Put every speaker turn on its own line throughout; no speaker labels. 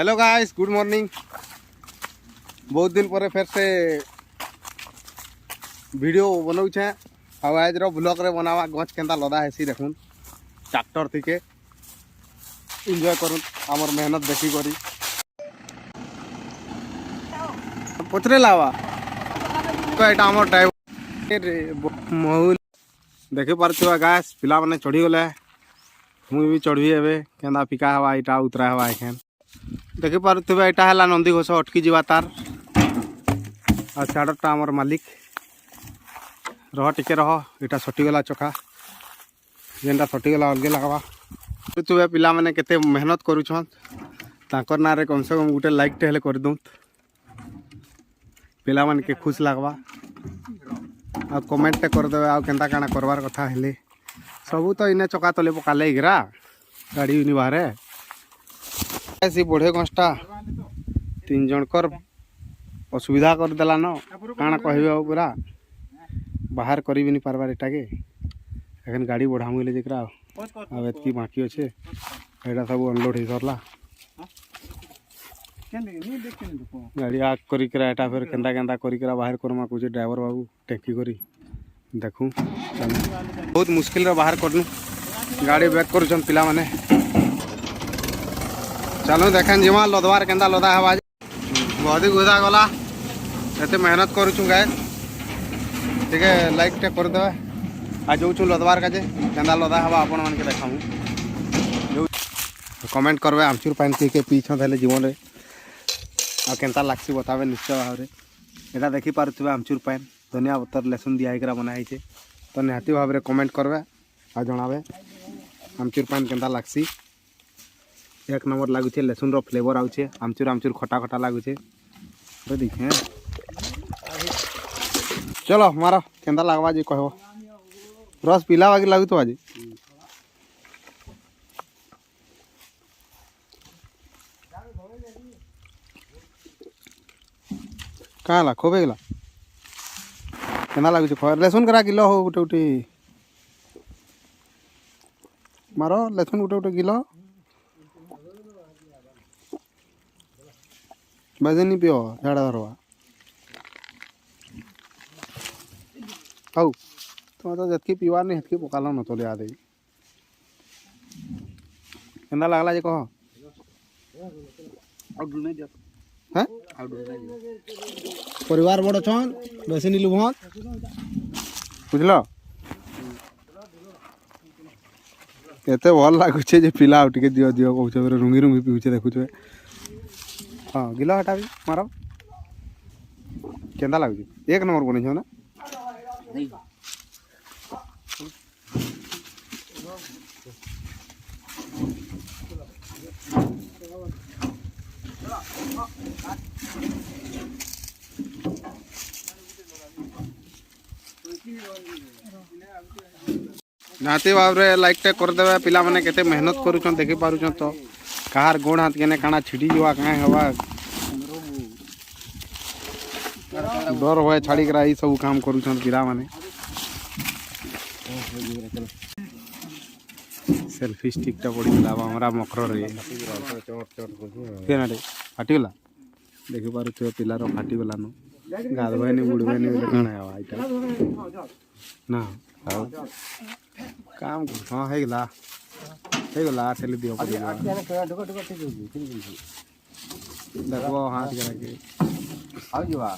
Hello guys, good morning. बहुत दिन पर फिर से वीडियो बनाऊे आज ब्लॉग रे बनावा गच केंदा लदा हेसी देखुन ट्रैक्टर थी के एंजॉय करूँ आमर मेहनत देखी करी पचरे लावा तो एटा आमर ड्राइवर महूल देखी पार्थिव गाइस पिला माने चढ़ी गले मुई भी चढ़ी एबे केंदा फिका हवा इटा उतरा हवा एखेन देखी पार्थिव एटा है नंदी घोष अटकी जावा तार आ साड़टा आमर मालिक रह टिके रह इटा सटिगला चका जेनटा सटिगला अलगे लगवा तुवे पिला माने केते मेहनत करूछन ताकर नारे कम से कम गोटे लाइक टे कर दूँ पिला माने के खुश लगवा आ कमेंट कर देवे आ केंता काना करवार कथा हेले सबू तो इने चका तले पकाले गिरा गाड़ी उनी बाहर ऐसी बढ़े गंसटा तीन जनकर असुविधा कर देला न काना कहबे पूरा बाहर करी भी नहीं पारबार एटा के एखन गाड़ी बढ़ा मुले जेकरा अब एतकी बाकी अच्छे एटा सब अनलोड हो सरला गाड़ी आग करी करा एटा फिर केंदा केंदा करी करा बाहर करमा कुछ ड्राइवर बाबू टेकी करी देखूँ बहुत मुश्किल रे बाहर करनु गाड़ी बैक करूछन पिला माने चलो देखन जिमा लदवार केंदा लदा हवा बहुत ही गुदा गला एते मेहनत करूछु गाय ठीक है लाइक टे कर देवे आ जाऊँ लदवार काजे केंदा लदा हवा आपण मान के देखाऊँ कमेंट करवे आमचूर पानी पी के पीछ देले जीवन रे आ केंता लागसी बतावे निश्चय भाव रे एटा देखि पारुथबे आमचूर पानी धनिया पत्तर लहसुन दिया एकरा बना है तो निहाती भाव रे कमेंट करवे आ जणावे आमचूर पानी केंता लागसी एक नंबर लगुचे लहसुन रो फ्लेवर आउचे आमचूर आमचूर खटा खटा लगुचे तो देखें चलो मारो केंदा लगवा जी कहबो रस पीला बाकी लागु तो आज कहाँ ला खोबे गला केना लगुचे लहसुन करा किलो हो गोटे गोटे मारो लहसुन गोटे गोटे किलो बजे नहीं पियो झाड़ा धरवा आउ तुम तो जतकी पीवार नहीं हतकी पकाल न तो लिया दे केंदा लागला जे कह हैं परिवार बड़ छन बेसी नी लुभन बुझल एते भल लागुचे जे पिला टिके दियो दियो कहूछ रुंगी रुंगी पीउचे देखुचे हाँ गिला हटा भी मारो केंदा लागुचे एक नंबर बने छो ना नाती भाव लाइक टे कर देवे पिला माने केते मेहनत करूछन देखि पारुछन तो कहार गोड़ हाथ केने काना छिड़ी जवा काहे हवा डर होए छाड़ी करा ई सब काम करूछन पिला माने सेल्फी स्टिक टा पड़ी गला हमरा मकर रे केना रे फाटी गला देखि पारु तो पिला रो फाटी गला न गाधबे नि बुड़बे नि काना हवा इटा ना आओ काम हां हे गला ठेली दियो पड़ी देखो हाथ करा के आउ जवा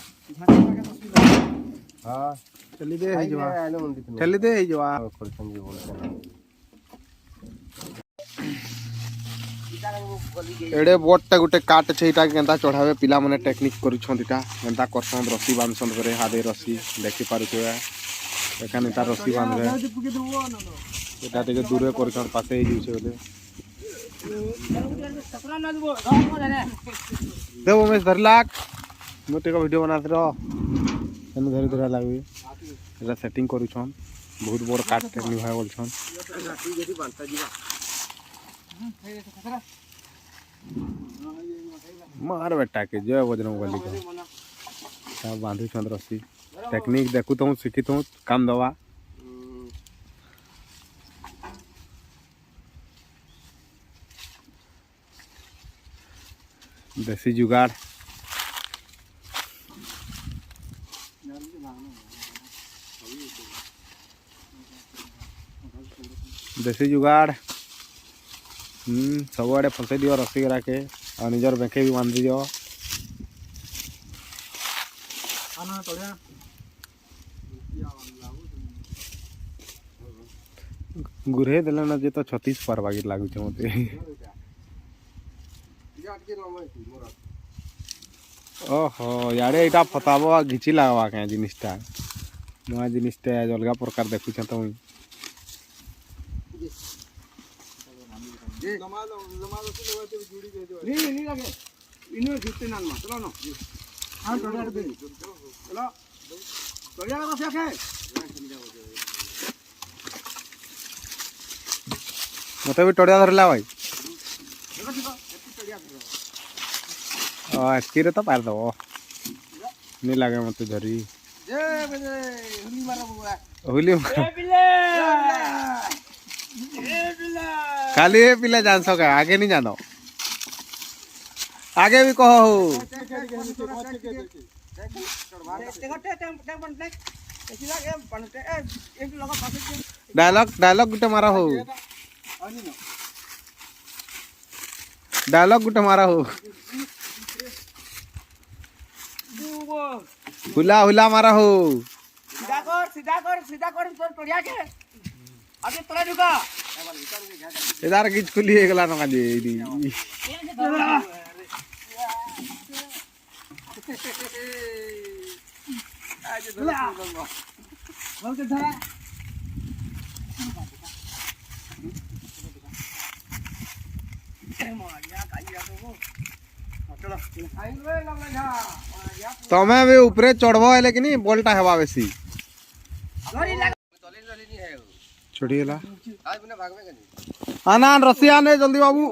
हां ठेली दे हे जवा ठेली दे हे जवा करछन जी बोलते एडे बोटटा गुटे काट छै इटा केंता चढ़ावे पिला माने टेक्निक करूछन इटा केंता करछन रस्सी बांधछन करे हादे रस्सी देखि पारुछे एखान इटा रस्सी बांधबे एटा टिके दूरे करछन पासे हे जिसे बोले देव उमेश धरलाक मोटे का वीडियो बनाते रह एनु धरि धरा लागबे एटा सेटिंग करूछन बहुत बड़ काट टेक्निक भाई बोलछन मार बेटा के जय बजरंग बली के बांधु छन रस्सी टेक्निक देखू तो सीखी तो काम दवा देसी जुगाड़ देसी जुगाड़ सब आड़े फंसे दियो रस्सी करा के और निजर बेखे भी बांध दियो गुरे देले ना जे तो 36 पार बागी लागु छ मते ओहो यारे एटा फताबो घिची लागवा के जिनिसटा नया जिनिसटा अलगा प्रकार देखु छ तो
नहीं लगे इन्हें घिसते ना चलो ना हाँ चलो चलो बढ़िया का क्या है
मते भी टोड़िया धरला भाई एतकी रे तो पार दबो नहीं लागे मते धरी
जय बजे हुली मारा बुआ
हुली
ए बिले
खाली ये पिला जान सका आगे नहीं जानो आगे भी कहो डायलॉग गुटे मारा हो डायलॉग गुटे मारा हो हुला हुला मारा हो
सीधा कर तो टोड़िया के आगे तोड़ा ढुका
इधर गिच खुली है गला नका दे दी
आज धरा बोल के धरा
तमें भी ऊपरे चढ़बो है लेकिन बोलटा हवा बेसी छोड़ी गला आना रस्सी आने जल्दी बाबू